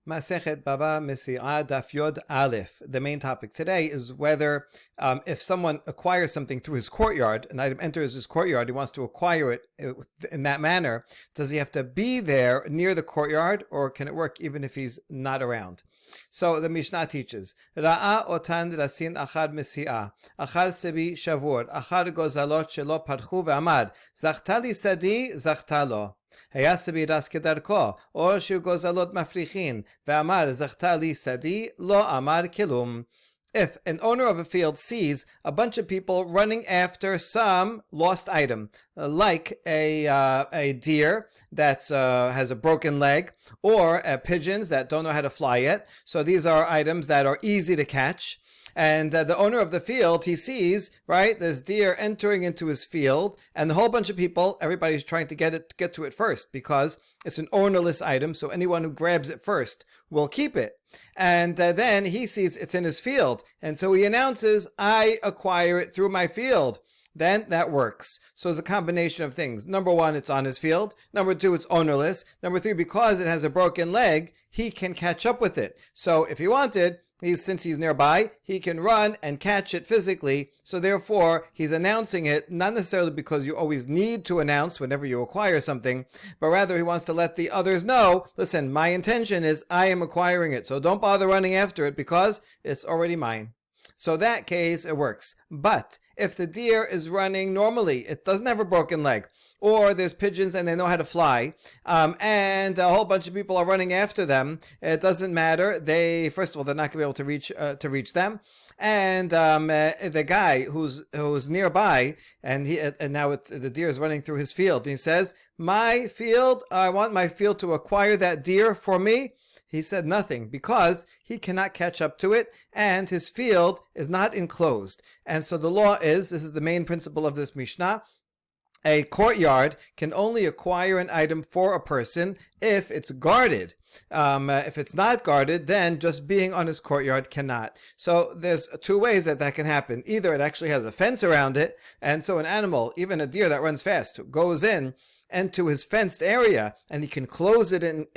Masechet Baba Mesia Daf Yod Aleph. The main topic today is whether if someone acquires something through his courtyard, an item enters his courtyard, he wants to acquire it in that manner, does he have to be there near the courtyard, or can it work even if he's not around? So the Mishnah teaches, Ra'a otan rasin achad mesi'ah, achar sebi shavur, achar gozalot shelo parchu ve'amad, zachtali sadi, zachtalo. היה סבי רס כדרכו, או שהוא גוזלות מפריחין, ואמר זכתה לי שדי, לא אמר כלום. If an owner of a field sees a bunch of people running after some lost item, like a deer that has a broken leg, or pigeons that don't know how to fly yet, so these are items that are easy to catch, and the owner of the field, he sees, right, this deer entering into his field, and the whole bunch of people, everybody's trying to get to it first, because it's an ownerless item, so anyone who grabs it first will keep it. And then he sees it's in his field, and so he announces, I acquire it through my field. Then that works. So it's a combination of things. Number one, it's on his field. Number two, it's ownerless. Number three, because it has a broken leg, he can catch up with it. So if he wanted, since he's nearby, he can run and catch it physically. So therefore, he's announcing it, not necessarily because you always need to announce whenever you acquire something, but rather he wants to let the others know, listen, my intention is I am acquiring it, so don't bother running after it because it's already mine. So that case, it works. But if the deer is running normally, it doesn't have a broken leg, or there's pigeons and they know how to fly, and a whole bunch of people are running after them, it doesn't matter. First of all, they're not going to be able to reach them. And the guy who's nearby, and now the deer is running through his field, and he says, my field, I want my field to acquire that deer for me. He said nothing because he cannot catch up to it, and his field is not enclosed. And so the law is, this is the main principle of this Mishnah, a courtyard can only acquire an item for a person if it's guarded. If it's not guarded, then just being on his courtyard cannot. So there's two ways that can happen. Either it actually has a fence around it, and so an animal, even a deer that runs fast, goes in into his fenced area, and he can close it in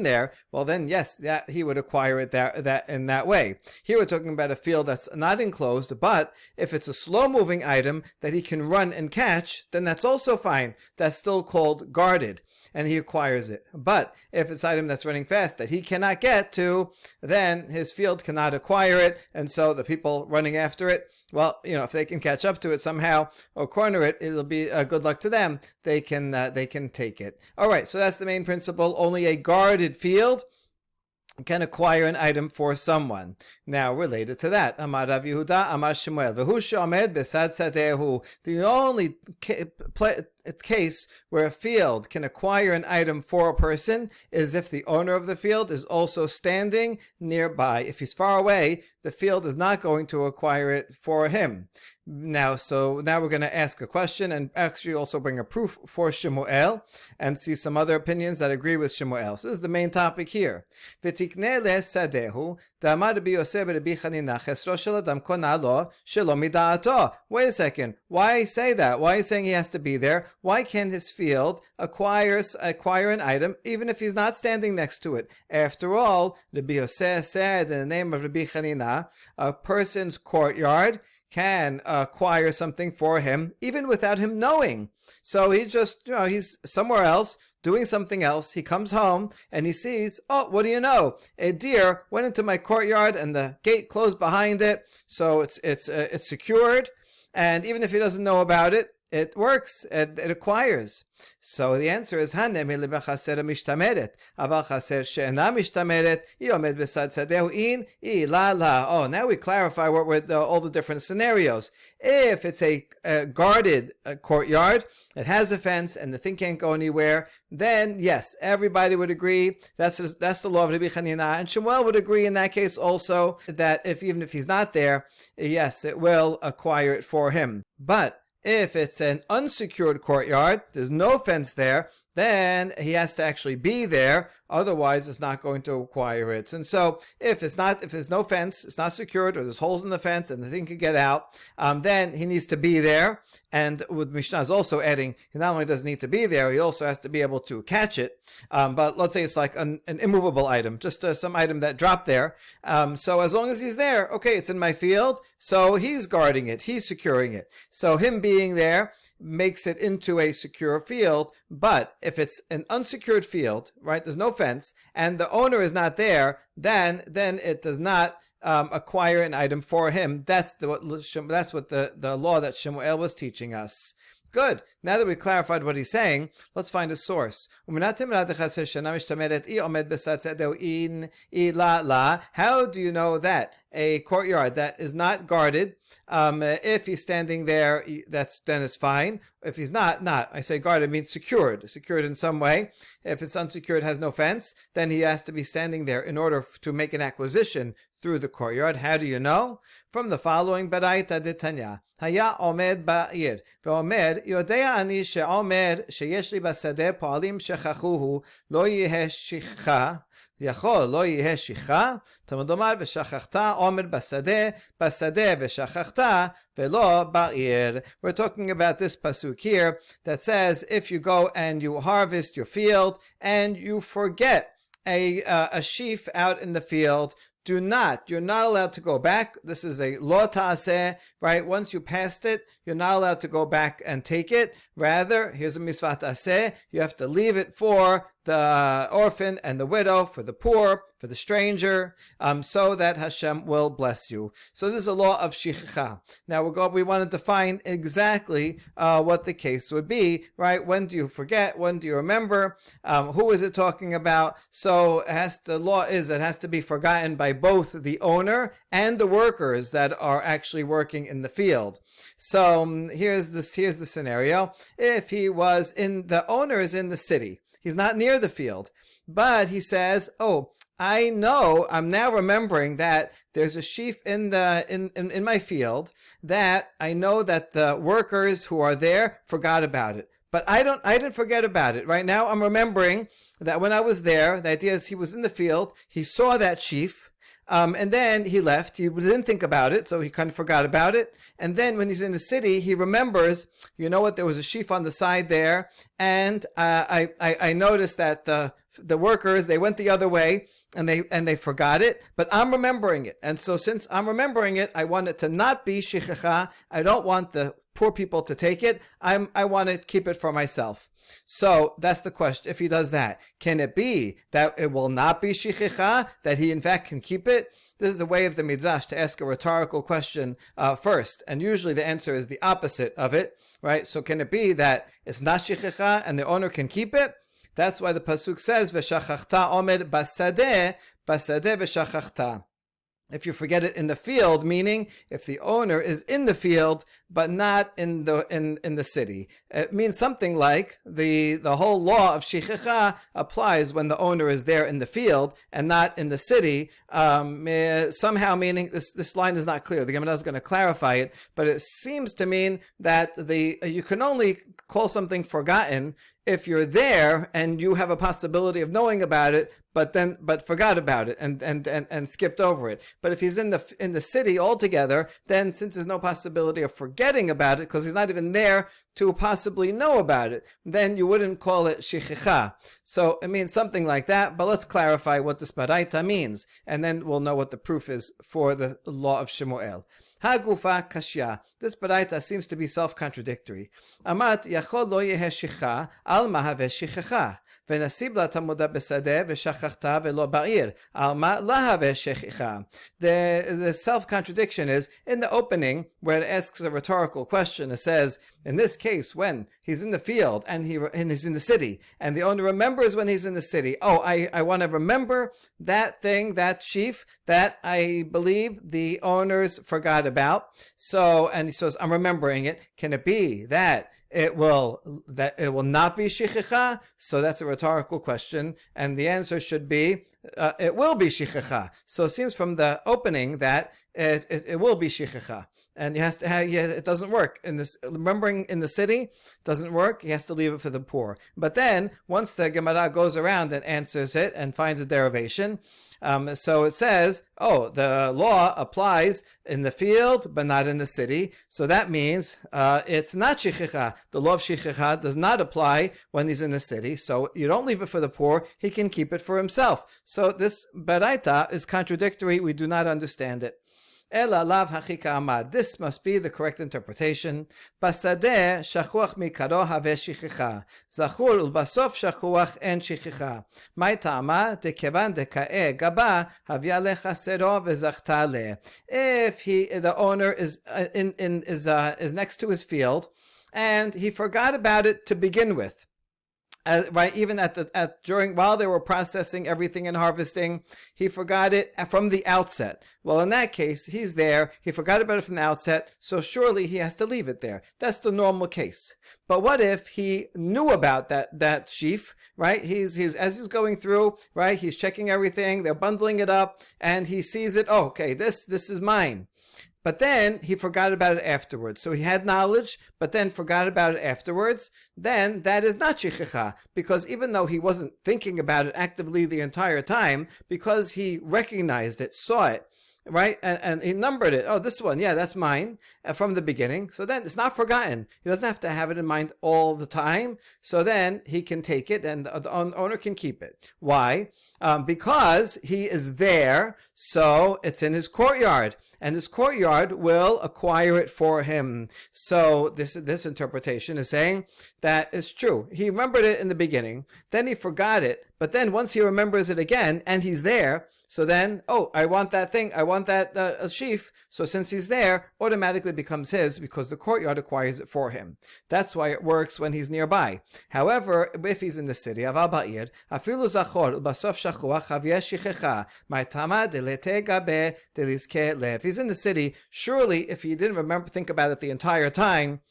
there. Well, then yes, that he would acquire it that in that way. Here we're talking about a field that's not enclosed, but if it's a slow-moving item that he can run and catch, then that's also fine. That's still called guarded, and he acquires it. But if it's an item that's running fast that he cannot get to, then his field cannot acquire it, and so the people running after it, well, if they can catch up to it somehow or corner it, it'll be good luck to them. They can take it. All right, so that's the main principle. Only a guarded field can acquire an item for someone. Now, related to that, Amar Rav Yehuda, Amar Shemuel, V'hu she'omed besad sadehu. The only case where a field can acquire an item for a person is if the owner of the field is also standing nearby. If he's far away, the field is not going to acquire it for him. Now we're going to ask a question and actually also bring a proof for Shemuel and see some other opinions that agree with Shemuel. So this is the main topic here. V'tikne le'sadehu da'amar Rabbi Yosef Rabbi Chanina chesro shel adam kona lo shelo mida'ato. Wait a second. Why say that? Why are you saying he has to be there? Why can't his field acquire an item even if he's not standing next to it? After all, Rabbi Yosef said in the name of Rabbi Chanina, a person's courtyard can acquire something for him even without him knowing. So he just, he's somewhere else doing something else. He comes home and he sees, oh, what do you know? A deer went into my courtyard and the gate closed behind it, so it's secured. And even if he doesn't know about it, it works. It acquires. So the answer is hanem lebechaser mishtameret, aval chaser she'ena mishtameret, yomed besad sadehu in la la. Oh, now we clarify what were all the different scenarios. If it's a guarded courtyard, it has a fence and the thing can't go anywhere, then yes, everybody would agree. That's the law of Rabbi Chanina, and Shemuel would agree in that case also that even if he's not there, yes, it will acquire it for him. But if it's an unsecured courtyard, there's no fence there, then he has to actually be there. Otherwise, it's not going to acquire it. And so, if there's no fence, it's not secured, or there's holes in the fence and the thing can get out, then he needs to be there. And with Mishnah is also adding, he not only does need to be there, he also has to be able to catch it. But let's say it's like an immovable item, just some item that dropped there. So as long as he's there, okay, it's in my field, so he's guarding it, he's securing it. So him being there makes it into a secure field. But if it's an unsecured field, right, there's no fence, and the owner is not there, then it does not acquire an item for him. That's what the law that Shemuel was teaching us. Good. Now that we clarified what he's saying, let's find a source. How do you know that a courtyard that is not guarded, if he's standing there, then it's fine. If he's not. I say guarded means secured in some way. If it's unsecured, has no fence, then he has to be standing there in order to make an acquisition through the courtyard. How do you know? From the following, Baraita de Tanya. היה עומד בעיר, ואומר, יודע אני שעומר שיש לי בשדה פועלים שכחוהו, לא יהיה שכחה, יכול לא יהיה שכחה, תלמוד לומר ושכחת, עומר בשדה ושכחת, ולא בעיר. We're talking about this pasuk here that says, if you go and you harvest your field and you forget a sheaf out in the field, you're not allowed to go back. This is a lo ta'aseh, right? Once you passed it, you're not allowed to go back and take it. Rather, here's a misvat ta'aseh, you have to leave it for the orphan and the widow, for the poor, for the stranger, so that Hashem will bless you. So this is a law of shichcha. Now we want to define exactly what the case would be, right? When do you forget? When do you remember? Who is it talking about? So the law is it has to be forgotten by both the owner and the workers that are actually working in the field. So here's the scenario. If the owner is in the city, he's not near the field, but he says, "Oh, I'm now remembering that there's a sheaf in my field that I know that the workers who are there forgot about it. But I didn't forget about it. Right now I'm remembering that when I was there, the idea is he was in the field, he saw that sheaf, and then he left. He didn't think about it, so he kind of forgot about it. And then when he's in the city, he remembers, you know what, there was a sheaf on the side there, and I noticed that the workers, they went the other way, and they forgot it, but I'm remembering it. And so since I'm remembering it, I want it to not be shichecha. I don't want the poor people to take it. I want to keep it for myself. So that's the question. If he does that, can it be that it will not be shichecha, that he in fact can keep it? This is the way of the Midrash to ask a rhetorical question first, and usually the answer is the opposite of it, right? So can it be that it's not shichecha and the owner can keep it? That's why the pasuk says, "V'shachachta omed basadeh v'shachachta." If you forget it in the field, meaning if the owner is in the field but not in the city, it means something like the whole law of shichecha applies when the owner is there in the field and not in the city. Somehow, meaning this line is not clear. The Gamaliel is going to clarify it, but it seems to mean that you can only call something forgotten if you're there and you have a possibility of knowing about it, but forgot about it and skipped over it. But if he's in the city altogether, then since there's no possibility of forgetting about it because he's not even there to possibly know about it, then you wouldn't call it shichecha. So it means something like that. But let's clarify what this baraita means, and then we'll know what the proof is for the law of Shemuel. Hagufa kashya. This baraita seems to be self-contradictory. Amat yachol lo yehe shicha al mahave shichecha. ונסים לה תמודה בשדה ושכחת ולא בעיר. על מה להווה שכחה? The self-contradiction is, in the opening, where it asks a rhetorical question, it says, in this case, when he's in the field and he's in the city, and the owner remembers when he's in the city, I want to remember that thing, that sheaf, that I believe the owners forgot about. So, and he says, I'm remembering it. Can it be that it will not be shichecha? So that's a rhetorical question, and the answer should be it will be shichecha. So it seems from the opening that it will be shichecha. And he has to have, it doesn't work in this. Remembering in the city doesn't work. He has to leave it for the poor. But then once the Gemara goes around and answers it and finds a derivation, so it says, oh, the law applies in the field but not in the city. So that means it's not shichicha. The law of shichicha does not apply when he's in the city. So you don't leave it for the poor. He can keep it for himself. So this baraita is contradictory. We do not understand it. Ela lav hachika amar. This must be the correct interpretation. Basadeh shachuach mikaro have shichicha. Zachur ulbasof shachuach en shichicha. Mai ta'ama dekevan deka'e gaba havya lechasero vezachtale. If the owner is is next to his field, and he forgot about it to begin with. Right, even while they were processing everything and harvesting, he forgot it from the outset. Well, in that case, he's there. He forgot about it from the outset, so surely he has to leave it there. That's the normal case. But what if he knew about that sheaf? Right, he's as he's going through. Right, he's checking everything. They're bundling it up, and he sees it. Oh, okay, this is mine. But then he forgot about it afterwards. So he had knowledge, but then forgot about it afterwards. Then that is not shichicha, because even though he wasn't thinking about it actively the entire time, because he recognized it, saw it, right, and he numbered it. Oh, this one, yeah, that's mine from the beginning. So then it's not forgotten. He doesn't have to have it in mind all the time. So then he can take it, and the owner can keep it. Why? Because he is there, so it's in his courtyard. And his courtyard will acquire it for him. So this interpretation is saying that it's true. He remembered it in the beginning, then he forgot it, but then once he remembers it again and he's there, so then, oh, I want that thing, I want that sheaf. So since he's there, automatically becomes his because the courtyard acquires it for him. That's why it works when he's nearby. However, if he's in the city, aval ba'ir, afilu zachor u'basof shachuach havyesh shichecha ma'tama delete gabe delizke lev. If he's in the city, surely if he didn't think about it the entire time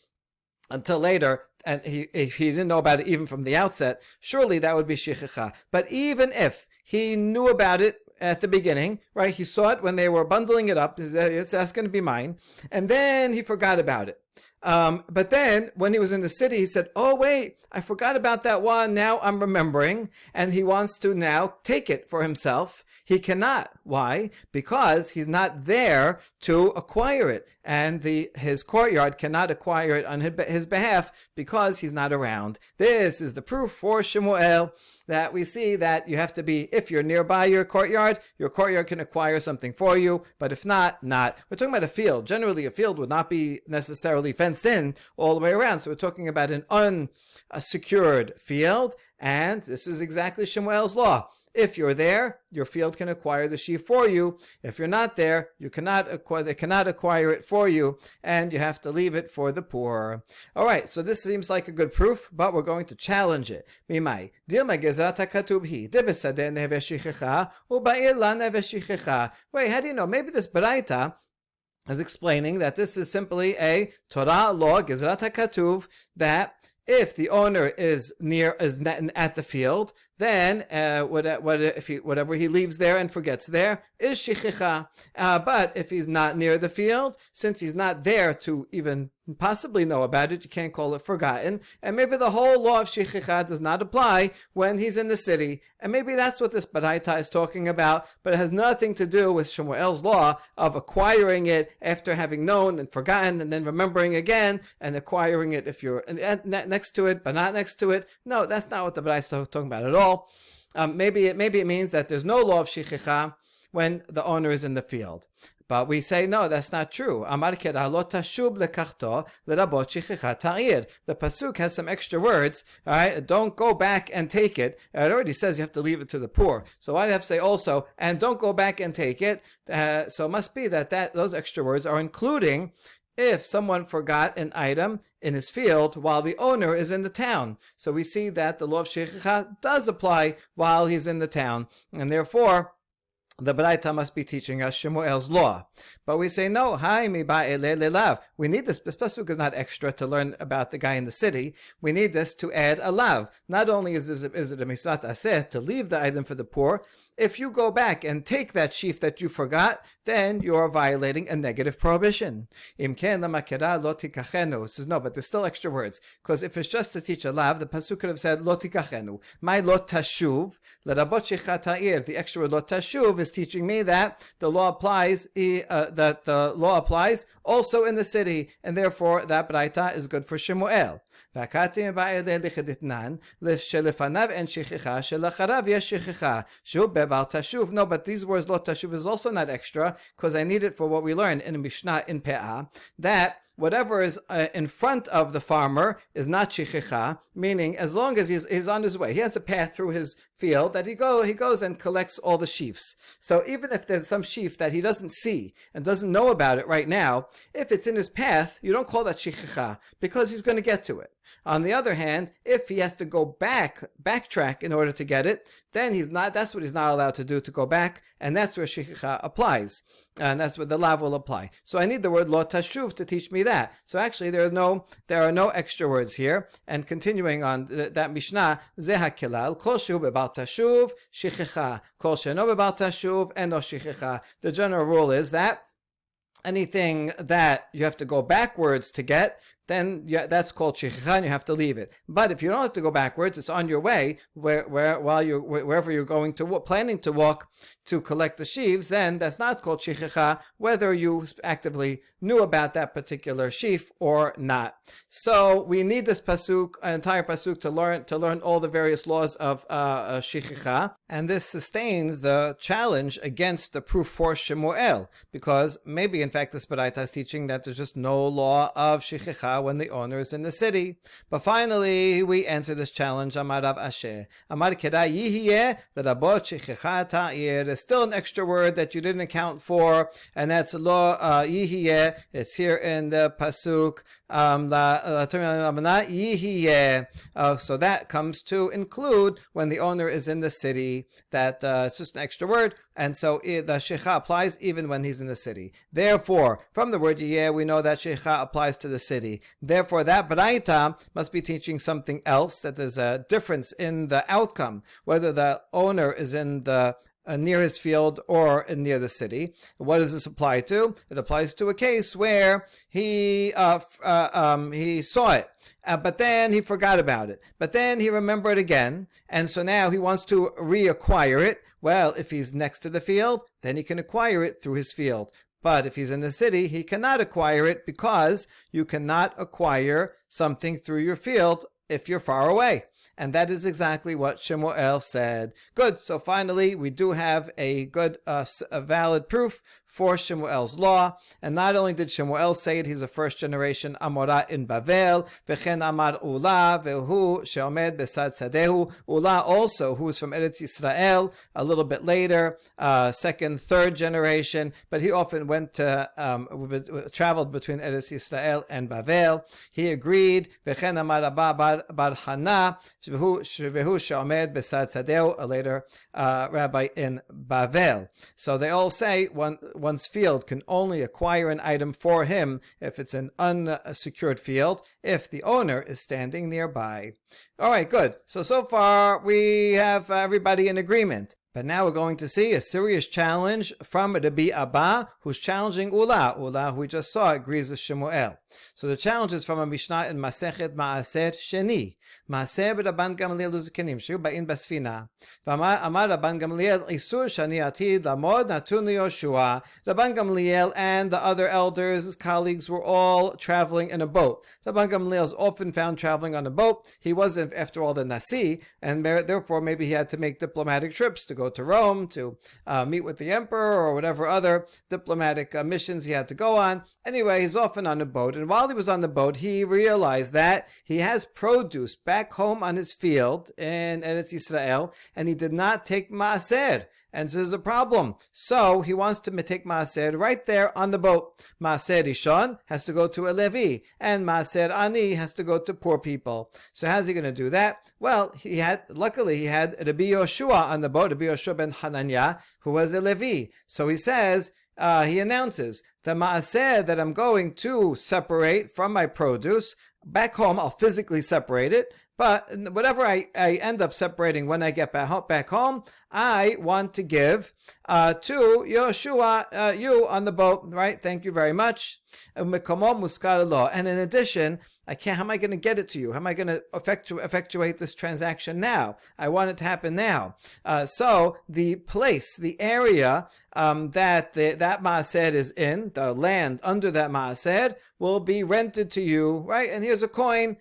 until later, and if he didn't know about it even from the outset, surely that would be shichecha. But even if he knew about it at the beginning, right? He saw it when they were bundling it up. That's going to be mine. And then he forgot about it. But then when he was in the city, he said, oh, wait, I forgot about that one. Now I'm remembering. And he wants to now take it for himself. He cannot. Why? Because he's not there to acquire it. And his courtyard cannot acquire it on his behalf because he's not around. This is the proof for Shemuel that we see that you have to be, if you're nearby your courtyard can acquire something for you, but if not. We're talking about a field. Generally, a field would not be necessarily fenced in all the way around. So we're talking about an unsecured field, and this is exactly Shemuel's law. If you're there, your field can acquire the sheaf for you. If you're not there, they cannot acquire it for you, and you have to leave it for the poor. All right, so this seems like a good proof, but we're going to challenge it. Mimai, dilma gezrat hakatuv hi, debesadeh neve shichecha, u'ba'ir la neve shichecha. Wait, how do you know? Maybe this baraita is explaining that this is simply a Torah law, gezrat hakatuv, that if the owner is at the field, then whatever he leaves there and forgets there is shichicha. But if he's not near the field, since he's not there to even possibly know about it, you can't call it forgotten. And maybe the whole law of shichicha does not apply when he's in the city. And maybe that's what this baraita is talking about, but it has nothing to do with Shemuel's law of acquiring it after having known and forgotten and then remembering again and acquiring it if you're next to it but not next to it. No, that's not what the baraita is talking about at all. Maybe it means that there's no law of shichicha when the owner is in the field. But we say, no, that's not true. The pasuk has some extra words. All right, don't go back and take it. It already says you have to leave it to the poor. So why do you have to say also, and don't go back and take it? So it must be that those extra words are including if someone forgot an item in his field while the owner is in the town. So we see that the law of shichicha does apply while he's in the town, and therefore the baraita must be teaching us Shemuel's law. But we say, no, we need this. This pasuk is not extra to learn about the guy in the city. We need this to add a lav. Not only is it a misat aseh to leave the item for the poor, if you go back and take that sheaf that you forgot, then you're violating a negative prohibition. It says, no, but there's still extra words. Because if it's just to teach a lav, the pasuk could have said, lo tikachenu. My lo tashuv, lerabot shechat ha'ir. The extra word lo tashuv is teaching me that the law applies, also in the city, and therefore that braita is good for Shemuel. No, but these words lo tashuv is also not extra, because I need it for what we learned in Mishnah in Pe'ah, that whatever is in front of the farmer is not shichicha, meaning as long as he's on his way, he has a path through his field that he goes and collects all the sheaves. So even if there's some sheaf that he doesn't see and doesn't know about it right now, if it's in his path, you don't call that shichicha, because he's going to get to it. On the other hand, if he has to go backtrack in order to get it, then that's what he's not allowed to do, to go back, and that's where shichicha applies. And that's what the lav will apply. So I need the word lo tashuv to teach me that. So actually there are no extra words here. And continuing on that Mishnah, zeh hakilal, kol shehu bebal tashuv, shichicha, kol sheno bebal tashuv, eno shichicha. The general rule is that anything that you have to go backwards to get, then that's called shichicha, and you have to leave it. But if you don't have to go backwards, it's on your way, wherever you're going to, planning to walk to collect the sheaves, then that's not called shichicha, whether you actively knew about that particular sheaf or not. So we need this pasuk, an entire pasuk, to learn all the various laws of shichicha, and this sustains the challenge against the proof for Shemuel, because maybe in fact this baraita is teaching that there's just no law of shichicha when the owner is in the city. But finally, we answer this challenge. Amar Rav Asher. Amar kedai yihiyeh l'rabot shechicha ta'ir. There's still an extra word that you didn't account for, and that's lo yihiyeh. It's here in the pasuk. So that comes to include when the owner is in the city. That it's just an extra word, and so the shechicha applies even when he's in the city. Therefore, from the word yeh, we know that shechicha applies to the city. Therefore, that baraita must be teaching something else, that there's a difference in the outcome, whether the owner is in the near his field or near the city. What does this apply to? It applies to a case where he saw it, but then he forgot about it. But then he remembered again, and so now he wants to reacquire it. Well, if he's next to the field, then he can acquire it through his field. But if he's in the city, he cannot acquire it, because you cannot acquire something through your field if you're far away. And that is exactly what Shemuel said. Good. So finally, we do have a good, a valid proof for Shemuel's law. And not only did Shemuel say it, he's a first generation Amorah in Bavel. V'chen Amar Ula, vehu she'omed besad sadehu. Ula also, who is from Eretz Yisrael, a little bit later, second, third generation, but he often traveled between Eretz Yisrael and Bavel. He agreed. V'chen Amar Abba bar Hana, vehu she'omed besad sadehu, a later rabbi in Bavel. So they all say one's field can only acquire an item for him if it's an unsecured field, if the owner is standing nearby. All right, good. So far we have everybody in agreement. But now we're going to see a serious challenge from Rabbi Abba, who's challenging Ula. Ula, who we just saw, agrees with Shemuel. So the challenge is from a Mishnah in Masechet Maaser Sheni. Maaser Raban Gamaliel Uzukenim, Shu Ba'in Basfina. Amar Raban Gamaliel, Isur Shani Atid Lamod Natun Yoshua. Raban Gamaliel and the other elders, his colleagues, were all traveling in a boat. Raban Gamaliel is often found traveling on a boat. He wasn't, after all, the Nasi, and therefore maybe he had to make diplomatic trips to go to Rome to meet with the emperor or whatever other diplomatic missions he had to go on. Anyway, he's often on a boat, and while he was on the boat, he realized that he has produce back home on his field in Eretz Yisrael, and he did not take maaser. And so there's a problem. So he wants to take maaser right there on the boat. Maaser Rishon has to go to a Levi, and maaser Ani has to go to poor people. So how's he going to do that? Well, luckily he had Rabbi Yoshua on the boat, Rabbi Yoshua ben Hananiah, who was a Levi. So he says, he announces, the maaser that I'm going to separate from my produce, back home I'll physically separate it, But whatever I end up separating when I get back home, I want to give to Yoshua, you on the boat, right? Thank you very much. And in addition, how am I going to get it to you? How am I going to effectuate this transaction now? I want it to happen now. So the place, the area that that Maaseh is in, the land under that Maaseh, will be rented to you, right? And here's a coin.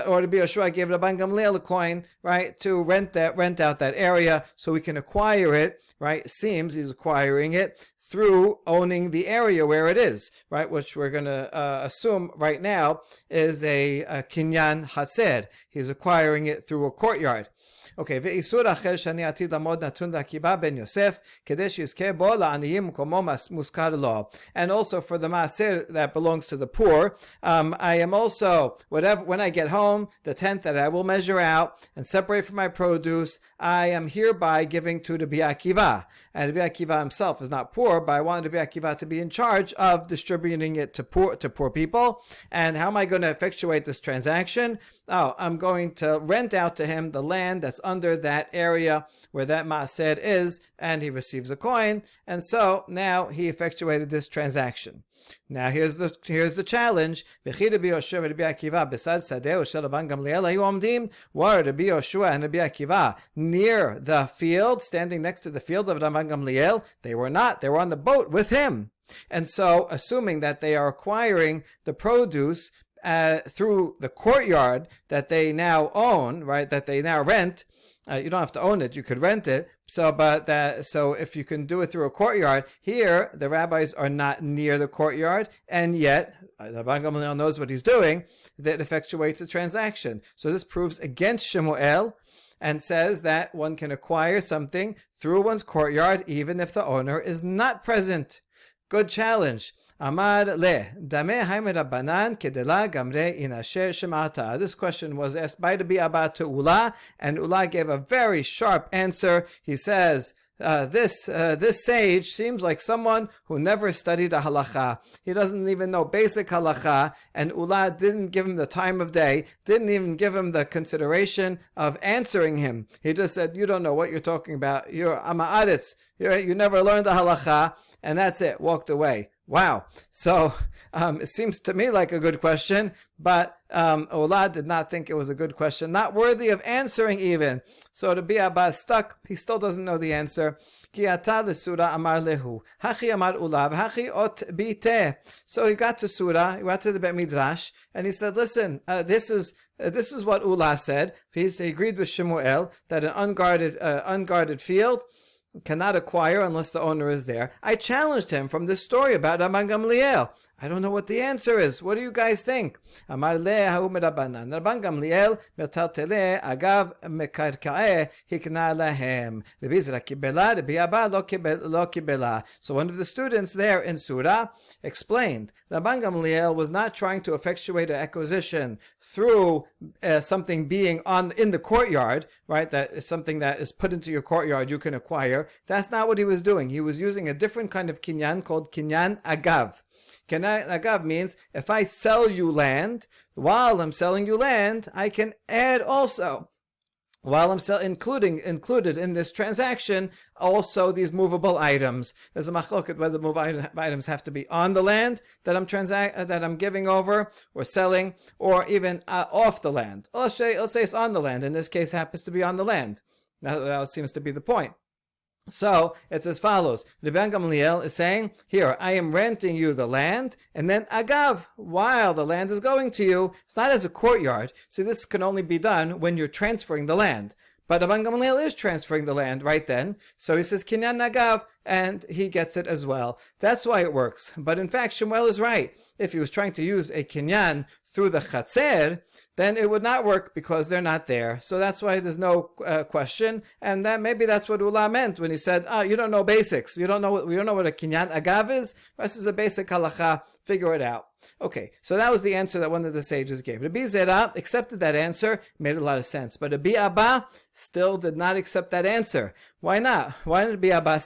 Or to be Yoshua gave Raban Gamaliel a coin, right, to rent out that area so we can acquire it, right? It seems he's acquiring it through owning the area where it is, right, which we're going to assume right now is a kinyan hatzer. He's acquiring it through a courtyard. Okay, ואיסור אחר שאני עתיד לעמוד נתון לעקיבא בן יוסף, כדי שיזכה בו לעניים מקומו מוזכר לו. And also for the maaser that belongs to the poor, I am also, when I get home, the tent that I will measure out and separate from my produce, I am hereby giving to Rabbi Akiva. And Rabbi Akiva himself is not poor, but I want Rabbi Akiva to be in charge of distributing it to poor people. And how am I going to effectuate this transaction? Oh, I'm going to rent out to him the land that's under that area where that maaser is, and he receives a coin. And so now he effectuated this transaction. Now here's the challenge. Were Rabbi Yoshua and Rabbi Akiva near the field, standing next to the field of Raban Gamaliel? They were not. They were on the boat with him. And so, assuming that they are acquiring the produce through the courtyard that they now own, right? That they now rent. You don't have to own it; you could rent it. So if you can do it through a courtyard, here the rabbis are not near the courtyard, and yet Raban Gamaliel knows what he's doing. That effectuates the transaction. So this proves against Shemuel, and says that one can acquire something through one's courtyard even if the owner is not present. Good challenge. Amar le dame haime Rabbanan kedela gamre inasher shemata. This question was asked by Rabbi Abba to Ula, and Ula gave a very sharp answer. He says, this sage seems like someone who never studied a halacha. He doesn't even know basic halacha, and Ula didn't give him the time of day, didn't even give him the consideration of answering him. He just said, you don't know what you're talking about. You're Ama'aretz. You never learned the halacha, and that's it. Walked away. Wow. So it seems to me like a good question, but Ola did not think it was a good question, not worthy of answering even. So Rabbi Abba is stuck. He still doesn't know the answer. Ki ata l'sura amar lehu. Hachi amar Ula v'hachi ot bite. So he got to Surah, he went to the Bet Midrash, and he said, listen, this is what Ula said. He agreed with Shemuel that an unguarded field cannot acquire unless the owner is there. I challenged him from this story about Raban Gamaliel. I don't know what the answer is. What do you guys think? Amar le ha'u merabanan. Raban Gamaliel metaltele agav mekarkae hikna lahem. Rabbi Zera kibela, Rabbi Abba lo kibela. So one of the students there in Surah explained Raban Gamaliel was not trying to effectuate an acquisition through something being in the courtyard, right? That is something that is put into your courtyard you can acquire. That's not what he was doing. He was using a different kind of kinyan called kinyan agav. Kinyan agav means if I sell you land, while I'm selling you land, I can add also, while I'm included in this transaction, also these movable items. There's a machloket whether the movable items have to be on the land that I'm giving over or selling, or even off the land. Let's say it's on the land. In this case, it happens to be on the land. That seems to be the point. So it's as follows. Raban Gamaliel is saying, here, I am renting you the land, and then agav, while the land is going to you, it's not as a courtyard. See, this can only be done when you're transferring the land. But Raban Gamaliel is transferring the land right then. So he says, kinyan agav, and he gets it as well. That's why it works. But in fact, Shemuel is right. If he was trying to use a kinyan through the chatzer, then it would not work because they're not there. So that's why there's no question. And maybe that's what Ula meant when he said, you don't know basics. You don't know what a kinyan agav is. This is a basic halacha. Figure it out. Okay, so that was the answer that one of the sages gave. Rabbi Zera accepted that answer, made a lot of sense. But Rabbi Abba still did not accept that answer. Why not? Why did Rabbi Abba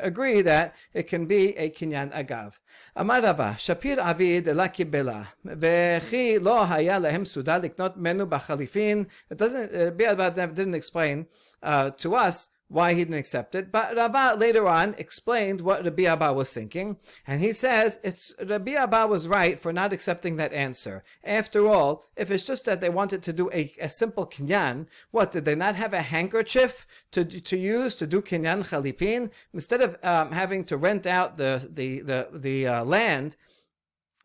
agree that it can be a kinyan agav? Amar Rava, Shapir avid la kibela, vechi lo haya lehem suda liknot menu b'chalifin. It doesn't. Rabbi Abba didn't explain to us why he didn't accept it, but Rava later on explained what Rabbi Abba was thinking, and he says Rabbi Abba was right for not accepting that answer. After all, if it's just that they wanted to do a simple kinyan, what, did they not have a handkerchief to use to do kinyan chalipin? Instead of having to rent out the land,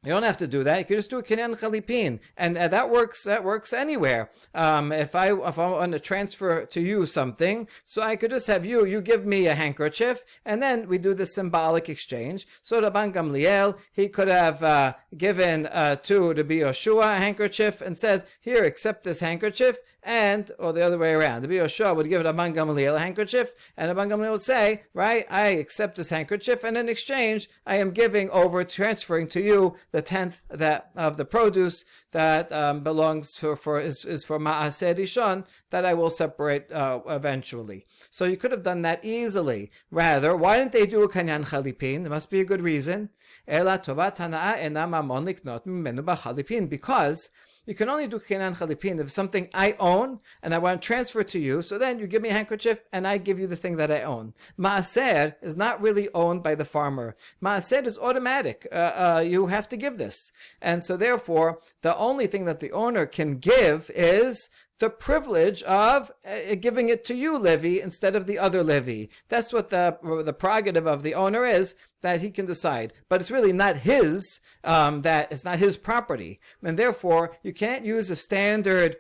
you don't have to do that. You can just do a kinyan chalipin, and that works. That works anywhere. If I want to transfer to you something, so I could just have you give me a handkerchief, and then we do the symbolic exchange. So Raban Gamaliel, he could have given to Rabbi Yoshua a handkerchief and said, "Here, accept this handkerchief," or the other way around. Rabbi Yoshua would give Raban Gamaliel a handkerchief, and Raban Gamaliel would say, "Right, I accept this handkerchief, and in exchange, I am transferring to you the tenth of the produce that belongs for Ma'aseh Rishon that I will separate eventually." So you could have done that easily. Rather, why didn't they do a kanyan chalipin? There must be a good reason. Ela tovat hana'a ena mamon liknot mimenu b'chalipin, because you can only do kinyan chalipin if something I own and I want to transfer to you. So then you give me a handkerchief and I give you the thing that I own. Maaser is not really owned by the farmer. Maaser is automatic. You have to give this. And so therefore, the only thing that the owner can give is the privilege of giving it to you, Levi, instead of the other Levi. That's what the prerogative of the owner is, that he can decide. But it's really not his, that it's not his property. And therefore, you can't use a standard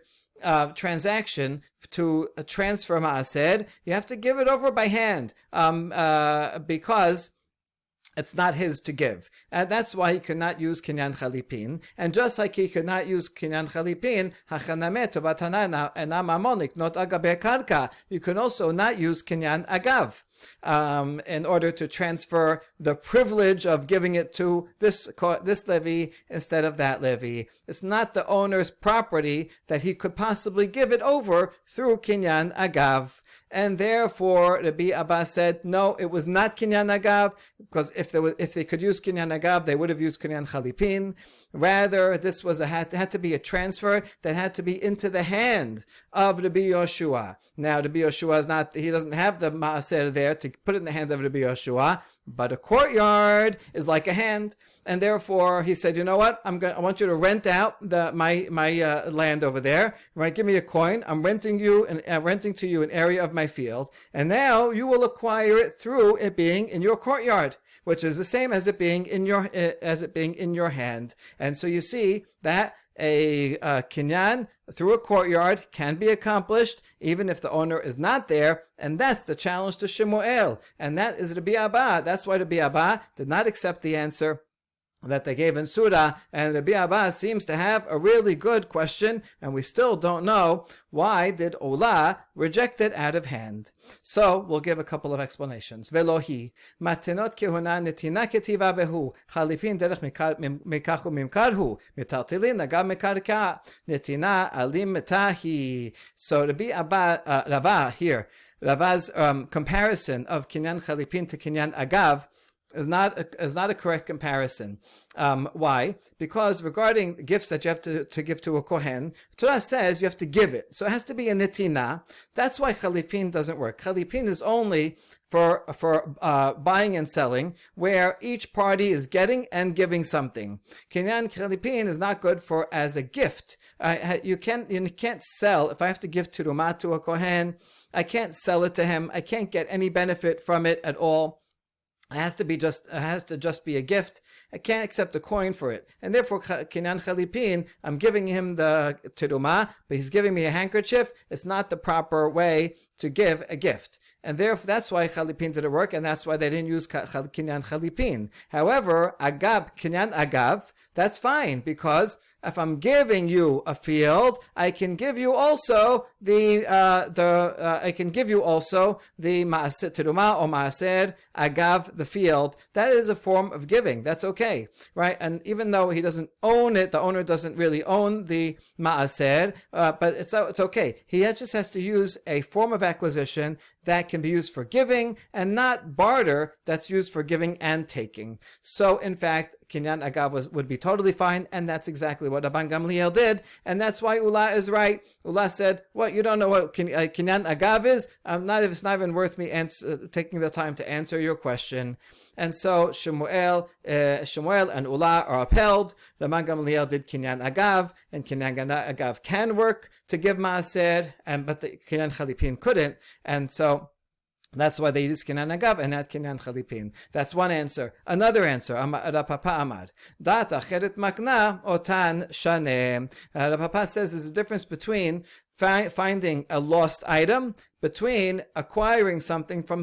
transaction to transfer Ma'ased. You have to give it over by hand, because it's not his to give. And that's why he could not use kinyan chalipin. And just like he could not use kinyan chalipin, hachaname tovatana ena mamonik not agabe karka, you can also not use kinyan agav in order to transfer the privilege of giving it to this Levi instead of that Levi. It's not the owner's property that he could possibly give it over through kinyan agav. And therefore, Rabbi Abba said, no, it was not kinyan agav, because if they could use kinyan agav, they would have used kinyan chalipin. Rather, this had to be a transfer that had to be into the hand of Rabbi Yoshua. Now, Rabbi Yoshua he doesn't have the maaser there to put it in the hand of Rabbi Yoshua, but a courtyard is like a hand. And therefore, he said, you know what? I want you to rent out my land over there. Right? Give me a coin. I'm renting to you an area of my field, and now you will acquire it through it being in your courtyard, which is the same as it being in your hand. And so you see that a kinyan through a courtyard can be accomplished even if the owner is not there, and that's the challenge to Shemuel, and that is Rabbi Abba. That's why Rabbi Abba did not accept the answer that they gave in Surah, and Rabbi Abba seems to have a really good question, and we still don't know why did Ola reject it out of hand. So we'll give a couple of explanations. Velohi matenot kehuna netina ketiva behu chalipin derech mekachu mimkarhu mitartilin agam mekarka netina alim metahi. So Rabbi Abba, Rava here, Rava's comparison of kinyan chalipin to kinyan agav is not a correct comparison. Why? Because regarding gifts that you have to give to a kohen, Torah says you have to give it, so it has to be a netina. That's why chalipin doesn't work. Chalipin is only for buying and selling, where each party is getting and giving something. Kinyan chalipin is not good for as a gift. You can't sell. If I have to give terumah to a kohen, I can't sell it to him. I can't get any benefit from it at all. It has to just be a gift. I can't accept a coin for it. And therefore, kinyan chalipin, I'm giving him the terumah, but he's giving me a handkerchief. It's not the proper way to give a gift. And therefore, that's why chalipin didn't work, and that's why they didn't use kinyan chalipin. However, kinyan agav, that's fine, because if I'm giving you a field, I can give you also the ma'aser teruma or ma'aser agav, the field. That is a form of giving. That's okay, right? And even though he doesn't own it, the owner doesn't really own the ma'aser, but it's okay. He just has to use a form of acquisition that can be used for giving and not barter that's used for giving and taking. So in fact, kinyan agav would be totally fine, and that's exactly what Raban Gamaliel did, and that's why Ula is right. Ula said, "What, you don't know what kinyan agav is? It's not even worth me taking the time to answer your question." And so Shemuel and Ula are upheld. Raban Gamaliel did kinyan agav, and kinyan agav can work to give maaser, but the kinyan chalipin couldn't, and so that's why they use kinyan agav and not kinyan chalipin. That's one answer. Another answer, Rapapa Amar, Dat acheret makna otan shanem. Rapapa says there's a difference between finding a lost item between acquiring something from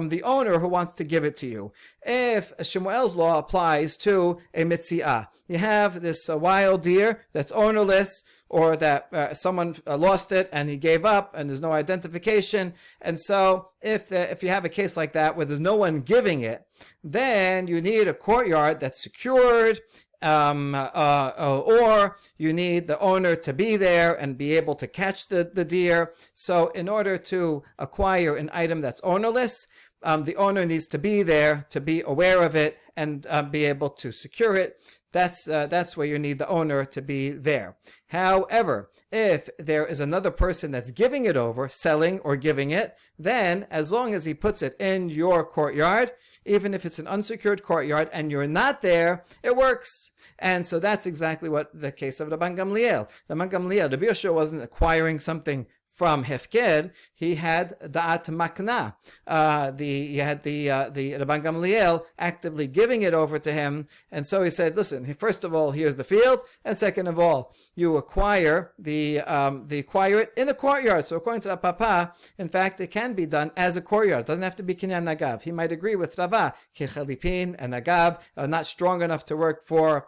the owner who wants to give it to you. If Shemuel's law applies to a mitziah, you have this wild deer that's ownerless, or that someone lost it and he gave up and there's no identification. And so if you have a case like that where there's no one giving it, then you need a courtyard that's secured, or you need the owner to be there and be able to catch the deer. So in order to acquire an item that's ownerless, the owner needs to be there to be aware of it and be able to secure it. That's where you need the owner to be there. However, if there is another person that's giving it over, selling or giving it, then as long as he puts it in your courtyard, even if it's an unsecured courtyard and you're not there, it works. And so that's exactly what the case of Raban Gamaliel. Rabbi Yoshua wasn't acquiring something from Hefker, he had da'at makna. He had the Raban Gamaliel actively giving it over to him, and so he said, "Listen, first of all, here's the field, and second of all, you acquire acquire it in the courtyard." So according to Papa, in fact, it can be done as a courtyard. It doesn't have to be kinyan nagav. He might agree with Rava, ki chalipin and nagav are not strong enough to work for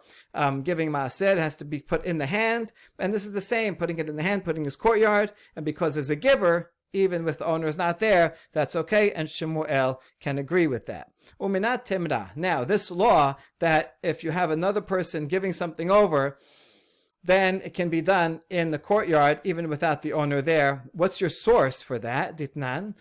giving maaser. It has to be put in the hand, and this is the same, putting it in the hand, putting his courtyard, and because as a giver, even with the owner is not there, that's okay, and Shemuel can agree with that. Uminat timra. Now, this law that if you have another person giving something over, then it can be done in the courtyard even without the owner there. What's your source for that? Ditnan.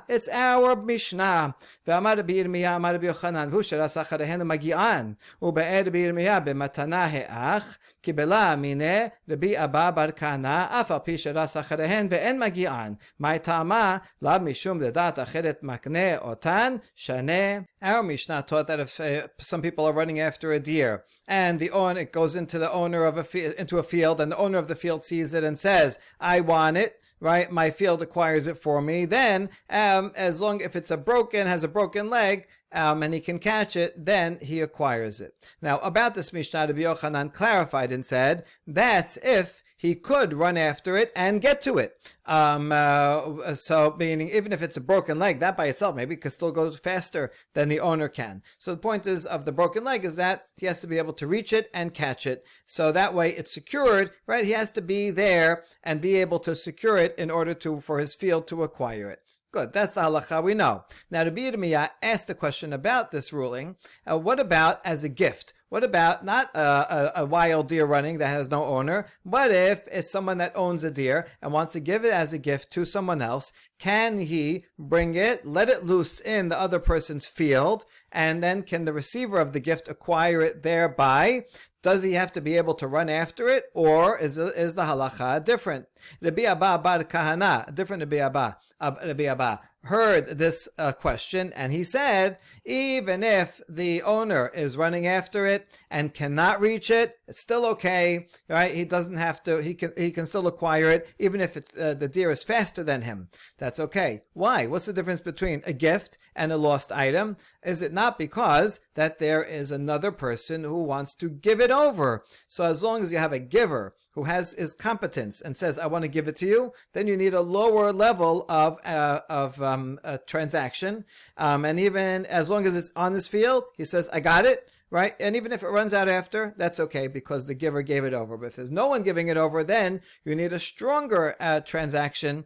It's our Mishnah. Ve'amar Rabbi Yirmiyah, amar Rabbi Yochanan, v'hu sheras acharehen magi'an, u'be'er Rabbi Yirmiyah b'matana he'ach, קיבלה מיני רבי אבא בר כהנא, אף על פי שרס אחריהן ואין מגיען. מה טעמה? לאו משום לדעת אחרת מקנה אותן שנה. Our Mishnah taught that if some people are running after a deer, and it goes into the owner of into a field, and the owner of the field sees it and says, "I want it." Right, my field acquires it for me. Then, as long if it's has a broken leg, and he can catch it, then he acquires it. Now, about this Mishnah, Rabbi Yochanan clarified and said that's if he could run after it and get to it. So meaning even if it's a broken leg, that by itself maybe could still go faster than the owner can. So the point of the broken leg is that he has to be able to reach it and catch it. So that way it's secured, right? He has to be there and be able to secure it in order for his field to acquire it. Good, that's the halacha we know. Now, Rabbi Yirmiyah asked a question about this ruling. What about as a gift? What about not a wild deer running that has no owner? What if it's someone that owns a deer and wants to give it as a gift to someone else? Can he bring it, let it loose in the other person's field, and then can the receiver of the gift acquire it thereby? Does he have to be able to run after it, or is the halacha different? Rabbi Abba bar Kahana, different Rabbi Abba, heard this question, and he said, even if the owner is running after it and cannot reach it, it's still okay, right? He doesn't have to. He can still acquire it, even if the deer is faster than him. That's okay. Why? What's the difference between a gift and a lost item? Is it not because that there is another person who wants to give it over? So as long as you have a giver who has his competence and says, "I want to give it to you," then you need a lower level of a transaction. And even as long as it's on this field, he says, "I got it." right? And even if it runs out after, that's okay because the giver gave it over. But if there's no one giving it over, then you need a stronger transaction,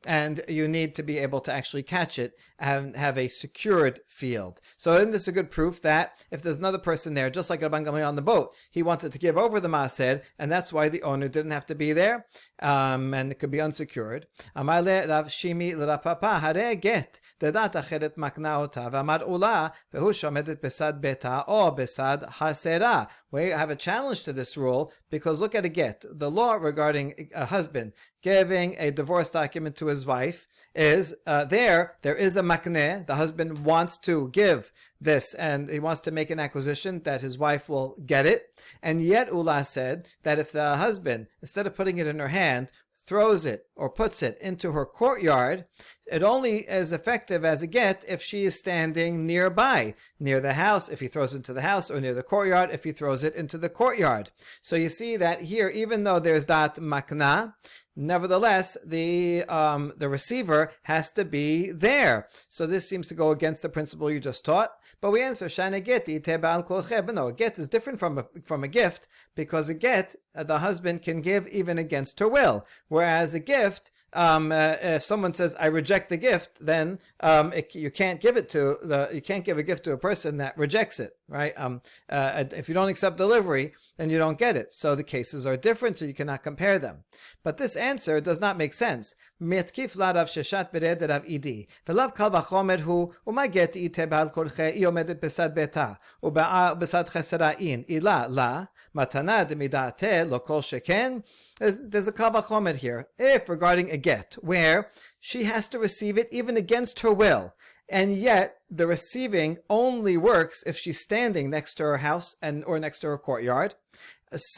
and you need to be able to actually catch it and have a secured field. So isn't this a good proof that if there's another person there, just like Raban Gamaliel on the boat, he wanted to give over the maaser, and that's why the owner didn't have to be there, and it could be unsecured. Amar le Rav Shimi l'Rapapa hare get dedat acheret makna ota v'amar ula vehu shomedet besad beta or besad hasera. We have a challenge to this rule because look at a get. The law regarding a husband giving a divorce document to his wife is there is a makneh. The husband wants to give this and he wants to make an acquisition that his wife will get it. And yet Ula said that if the husband, instead of putting it in her hand, throws it or puts it into her courtyard, it only is effective as a get if she is standing nearby, near the house if he throws it into the house, or near the courtyard if he throws it into the courtyard. So you see that here, even though there's dat makna, nevertheless, the receiver has to be there. So this seems to go against the principle you just taught. But we answer, Shana get itebal kolche. But no, a get is different from a gift, because a get, the husband can give even against her will. Whereas a gift, if someone says, I reject the gift, then you can't give a gift to a person that rejects it, right? If you don't accept delivery, then you don't get it. So the cases are different, so you cannot compare them. But this answer does not make sense. Mitkif la Rav Sheshat bered Rav Idi. V'lav kal v'chomer hu u'ma get ite b'al kolche I omedet besad beta u'ba'a besad chesera'in ila la matana demidate lo kol sheken. There's a kal v'chomer here. If regarding a get, where she has to receive it even against her will, and yet the receiving only works if she's standing next to her house or next to her courtyard.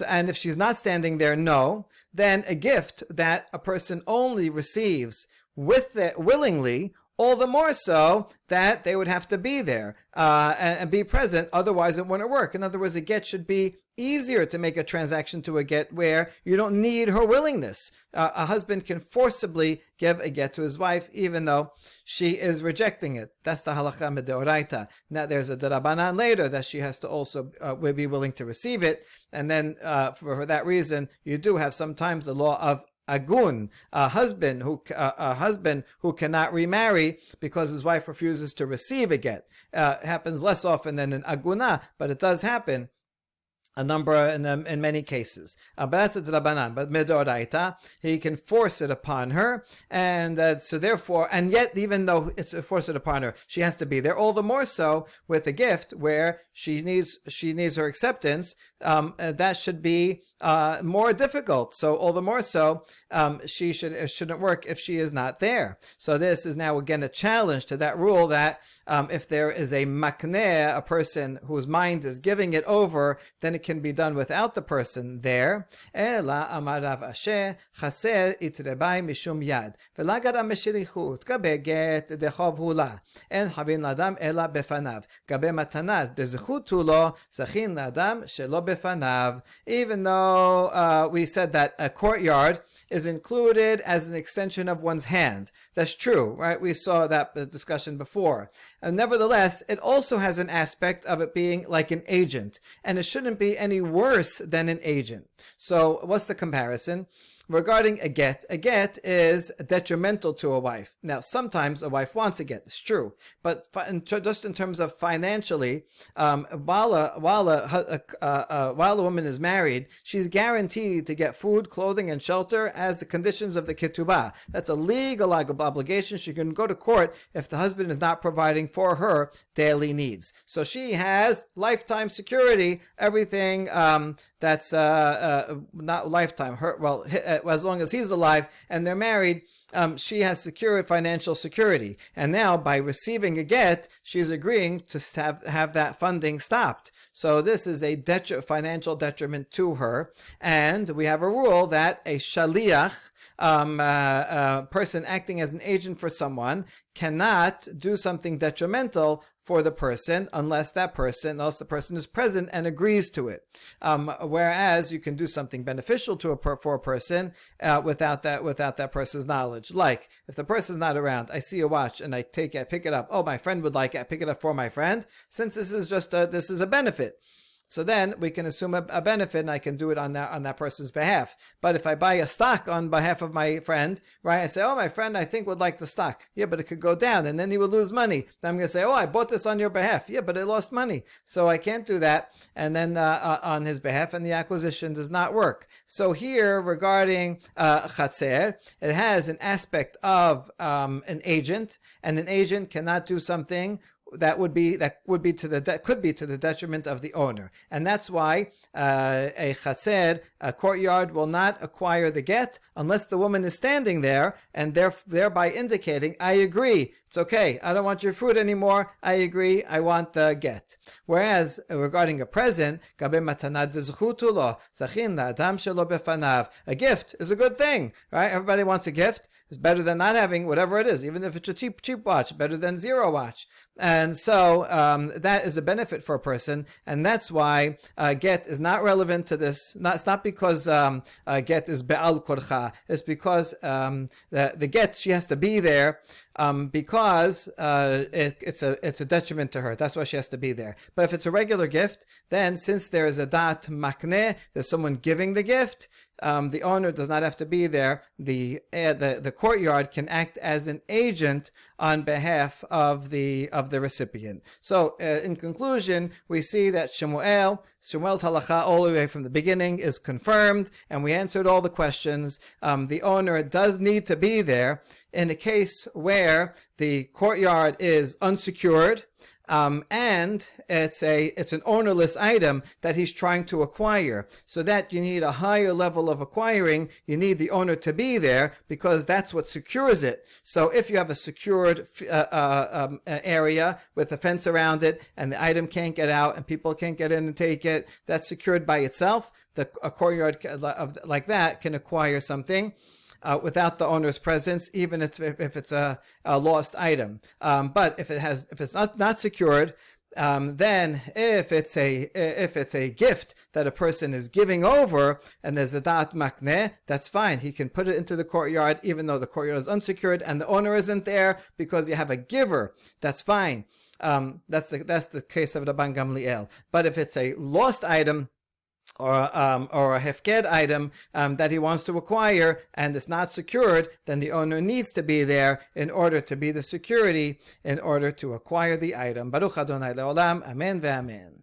And if she's not standing there, no, then a gift that a person only receives willingly, all the more so that they would have to be there and be present, otherwise it wouldn't work. In other words, a get should be easier to make a transaction to a get where you don't need her willingness. A husband can forcibly give a get to his wife even though she is rejecting it. That's the halacha medeoraita. Now there's a derabanan later that she has to also be willing to receive it, and then for that reason you do have sometimes the law of agun, a husband who cannot remarry because his wife refuses to receive a get. It happens less often than an aguna, but it does happen in many cases. But that's a drabanan. But medoraita, he can force it upon her, and so therefore, and yet even though it's force it upon her, she has to be there. All the more so with a gift where she needs her acceptance. That should be more difficult. So all the more so, it shouldn't work if she is not there. So this is now again a challenge to that rule that if there is a makneh, a person whose mind is giving it over, then it can be done without the person there. Ela amar Rav Asher chaser itrebai mishum yad velagad ameshirichut gabe get dechov hula en havin ladam ela befanav gabe matanaz dezechut hulo zachin ladam shelo befanav. Even though we said that a courtyard is included as an extension of one's hand. That's true, right? We saw that discussion before. And nevertheless, it also has an aspect of it being like an agent, and it shouldn't be any worse than an agent. So what's the comparison? Regarding a get is detrimental to a wife. Now, sometimes a wife wants a get, it's true, but just in terms of financially, while a woman is married, she's guaranteed to get food, clothing, and shelter as the conditions of the ketubah. That's a legal obligation. She can go to court if the husband is not providing for her daily needs. So she has lifetime security, everything that's not lifetime. As long as he's alive and they're married, she has secured financial security. And now, by receiving a get, she's agreeing to have that funding stopped. So this is a financial detriment to her. And we have a rule that a shaliach, a person acting as an agent for someone, cannot do something detrimental for the person unless the person is present and agrees to it. Whereas you can do something beneficial for a person without that person's knowledge. knowledge. Like, if the person's not around, I see a watch and I pick it up. Oh, my friend would like it. I pick it up for my friend. Since this is this is a benefit. So then we can assume a benefit, and I can do it on that person's behalf. But if I buy a stock on behalf of my friend, right, I say, oh, my friend, I think would like the stock. Yeah, but it could go down, and then he would lose money. Then I'm going to say, oh, I bought this on your behalf. Yeah, but it lost money. So I can't do that, and then on his behalf, and the acquisition does not work. So here, regarding chatzer, it has an aspect of an agent, and an agent cannot do something could be to the detriment of the owner, and that's why a chatzer, a courtyard, will not acquire the get unless the woman is standing there and thereby indicating, I agree, it's okay, I don't want your fruit anymore, I agree, I want the get. Whereas regarding a present, a gift is a good thing, right? Everybody wants a gift. It's better than not having whatever it is, even if it's a cheap watch, better than zero watch. And so that is a benefit for a person, and that's why get is not relevant to this. It's not because get is be'al korcha. It's because the get, she has to be there because it's a detriment to her. That's why she has to be there. But if it's a regular gift, then since there is a dat makneh, there's someone giving the gift, the owner does not have to be there. The courtyard can act as an agent on behalf of the recipient. So in conclusion, we see that Shmuel's halakha all the way from the beginning is confirmed, and we answered all the questions. The owner does need to be there in a case where the courtyard is unsecured, and it's an ownerless item that he's trying to acquire. So that you need a higher level of acquiring, you need the owner to be there, because that's what secures it. So if you have a secured area with a fence around it, and the item can't get out and people can't get in and take it, that's secured by itself. A courtyard like that can acquire something without the owner's presence, even if it's a lost item. But if it's not secured, then if it's a gift that a person is giving over and there's a dat makneh, that's fine. He can put it into the courtyard even though the courtyard is unsecured and the owner isn't there, because you have a giver. That's fine. That's the case of Raban Gamaliel. But if it's a lost item, or a hefked item that he wants to acquire and it's not secured, then the owner needs to be there in order to be the security in order to acquire the item. Baruch Adonai Leolam. Amen ve'amen.